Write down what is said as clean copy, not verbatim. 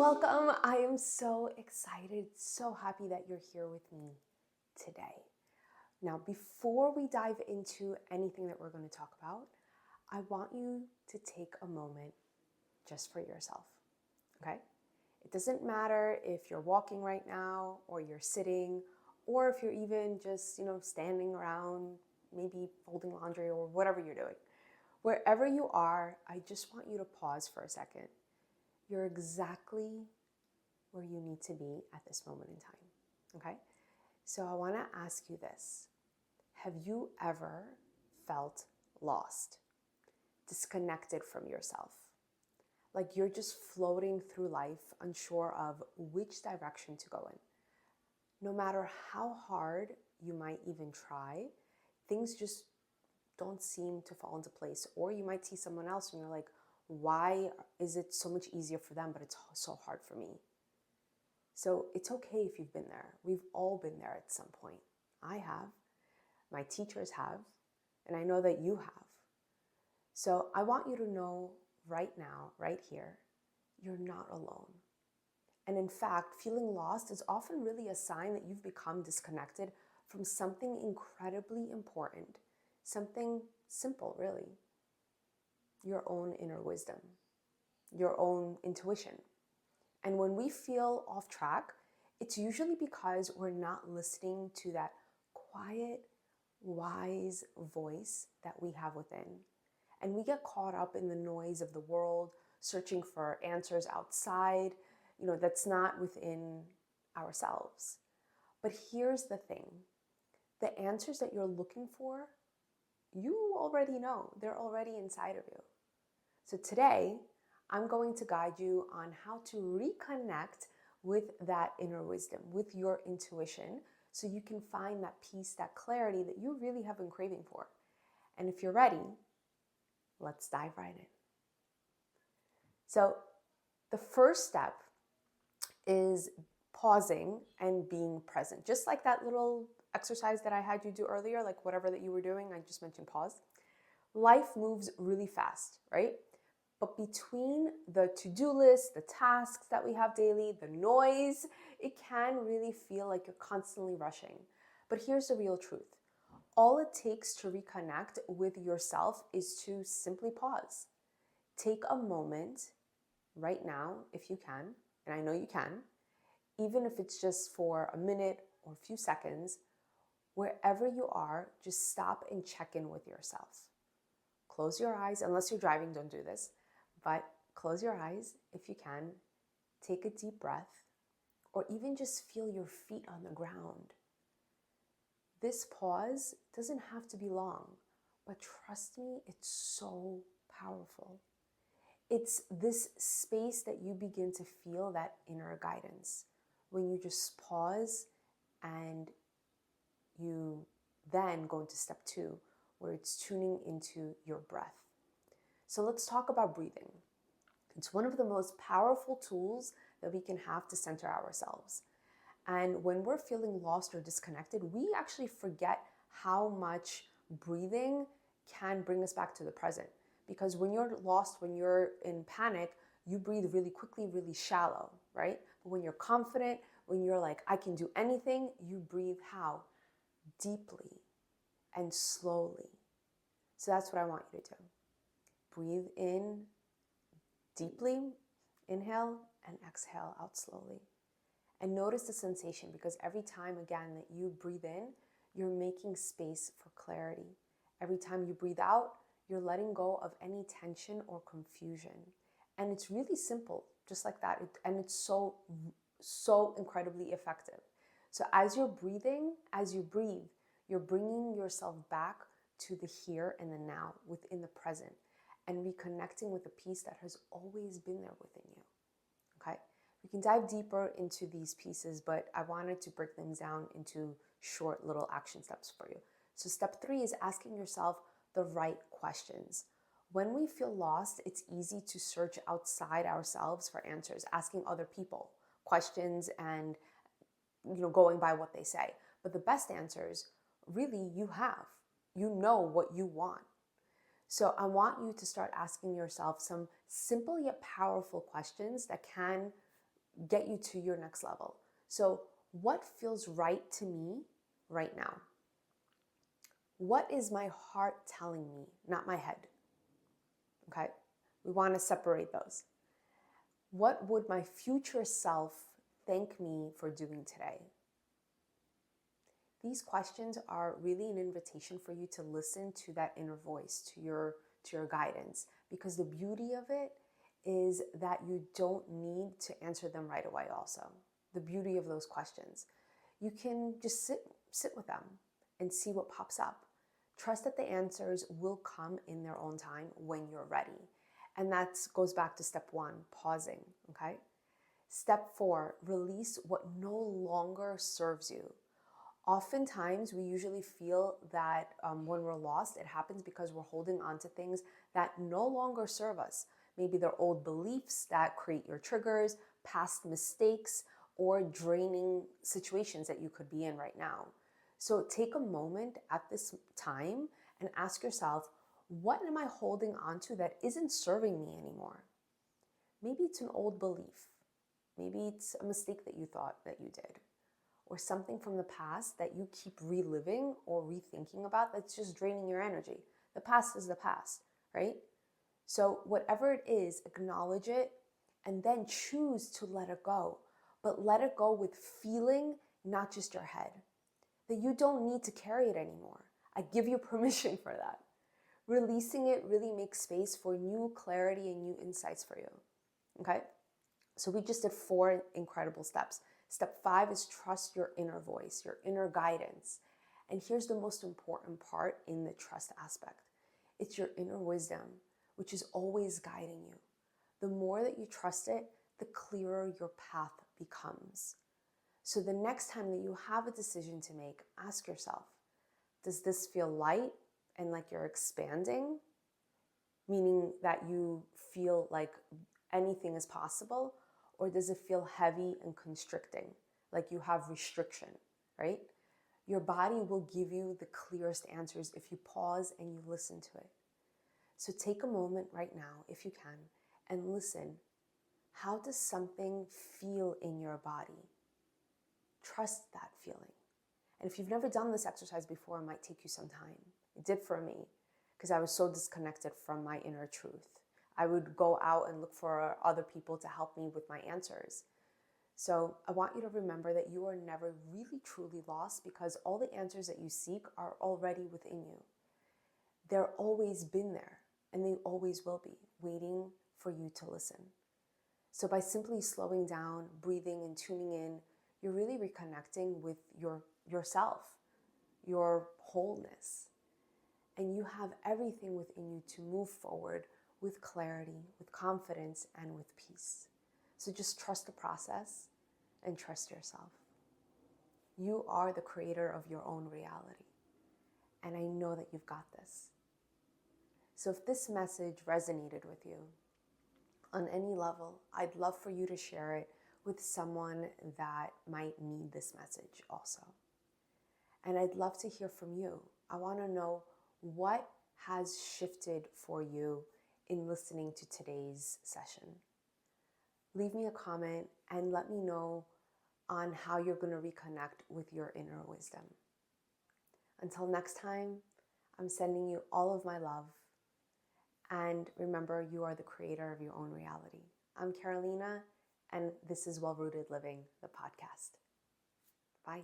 Welcome. I am so excited, so happy that you're here with me today. Now, before we dive into anything that we're going to talk about, I want you to take a moment just for yourself, okay? It doesn't matter if you're walking right now or you're sitting or if you're even just, standing around, maybe folding laundry or whatever you're doing. Wherever you are, I just want you to pause for a second. You're exactly where you need to be at this moment in time, okay? So I want to ask you this. Have you ever felt lost, disconnected from yourself? Like you're just floating through life, unsure of which direction to go in. No matter how hard you might even try, things just don't seem to fall into place. Or you might see someone else and you're like, why is it so much easier for them, but it's so hard for me? So it's okay if you've been there. We've all been there at some point. I have, my teachers have, and I know that you have. So I want you to know right now, right here, you're not alone. And in fact, feeling lost is often really a sign that you've become disconnected from something incredibly important, something simple, really. Your own inner wisdom, your own intuition. And when we feel off track, it's usually because we're not listening to that quiet, wise voice that we have within. And we get caught up in the noise of the world, searching for answers outside, that's not within ourselves. But here's the thing. The answers that you're looking for, you already know. They're already inside of you. So today, I'm going to guide you on how to reconnect with that inner wisdom, with your intuition, so you can find that peace, that clarity that you really have been craving for. And if you're ready, let's dive right in. So the first step is pausing and being present. Just like that little exercise that I had you do earlier, like whatever that you were doing, I just mentioned pause. Life moves really fast, right? But between the to-do list, the tasks that we have daily, the noise, it can really feel like you're constantly rushing. But here's the real truth. All it takes to reconnect with yourself is to simply pause. Take a moment right now, if you can, and I know you can, even if it's just for a minute or a few seconds, wherever you are, just stop and check in with yourself. Close your eyes, unless you're driving, don't do this. But close your eyes if you can, take a deep breath, or even just feel your feet on the ground. This pause doesn't have to be long, but trust me, it's so powerful. It's this space that you begin to feel that inner guidance when you just pause and you then go into step 2, where it's tuning into your breath. So let's talk about breathing. It's one of the most powerful tools that we can have to center ourselves. And when we're feeling lost or disconnected, we actually forget how much breathing can bring us back to the present. Because when you're lost, when you're in panic, you breathe really quickly, really shallow, right? But when you're confident, when you're like, I can do anything, you breathe how? Deeply and slowly. So that's what I want you to do. Breathe in deeply, inhale, and exhale out slowly. And notice the sensation, because every time, again, that you breathe in, you're making space for clarity. Every time you breathe out, you're letting go of any tension or confusion. And it's really simple, just like that. And it's so incredibly effective. So as you're breathing, as you breathe, you're bringing yourself back to the here and the now, within the present, and reconnecting with the peace that has always been there within you, okay? We can dive deeper into these pieces, but I wanted to break them down into short little action steps for you. So step 3 is asking yourself the right questions. When we feel lost, it's easy to search outside ourselves for answers, asking other people questions and going by what they say. But the best answers, really, you have. You know what you want. So I want you to start asking yourself some simple yet powerful questions that can get you to your next level. So what feels right to me right now? What is my heart telling me, not my head? Okay, we want to separate those. What would my future self thank me for doing today? These questions are really an invitation for you to listen to that inner voice, to your guidance, because the beauty of it is that you don't need to answer them right away also. The beauty of those questions. You can just sit with them and see what pops up. Trust that the answers will come in their own time when you're ready. And that goes back to step 1, pausing, okay? Step 4, release what no longer serves you. Oftentimes, we usually feel that when we're lost, it happens because we're holding on to things that no longer serve us. Maybe they're old beliefs that create your triggers, past mistakes, or draining situations that you could be in right now. So take a moment at this time and ask yourself, what am I holding on to that isn't serving me anymore? Maybe it's an old belief. Maybe it's a mistake that you thought that you did, or something from the past that you keep reliving or rethinking about that's just draining your energy. The past is the past, right? So whatever it is, acknowledge it and then choose to let it go. But let it go with feeling, not just your head. That you don't need to carry it anymore. I give you permission for that. Releasing it really makes space for new clarity and new insights for you. Okay? So we just did 4 incredible steps. Step 5 is trust your inner voice, your inner guidance. And here's the most important part in the trust aspect. It's your inner wisdom, which is always guiding you. The more that you trust it, the clearer your path becomes. So the next time that you have a decision to make, ask yourself, does this feel light and like you're expanding? Meaning that you feel like anything is possible? Or does it feel heavy and constricting, like you have restriction, right? Your body will give you the clearest answers if you pause and you listen to it. So take a moment right now, if you can, and listen. How does something feel in your body? Trust that feeling. And if you've never done this exercise before, it might take you some time. It did for me, because I was so disconnected from my inner truth. I would go out and look for other people to help me with my answers. So I want you to remember that you are never really truly lost, because all the answers that you seek are already within you. They're always been there, and they always will be, waiting for you to listen. So by simply slowing down, breathing, and tuning in, you're really reconnecting with yourself, your wholeness. And you have everything within you to move forward with clarity, with confidence, and with peace. So just trust the process and trust yourself. You are the creator of your own reality. And I know that you've got this. So if this message resonated with you on any level, I'd love for you to share it with someone that might need this message also. And I'd love to hear from you. I want to know what has shifted for you in listening to today's session. Leave me a comment and let me know on how you're going to reconnect with your inner wisdom. Until next time, I'm sending you all of my love. And remember, you are the creator of your own reality. I'm Carolina, and this is Well Rooted Living, the podcast. Bye.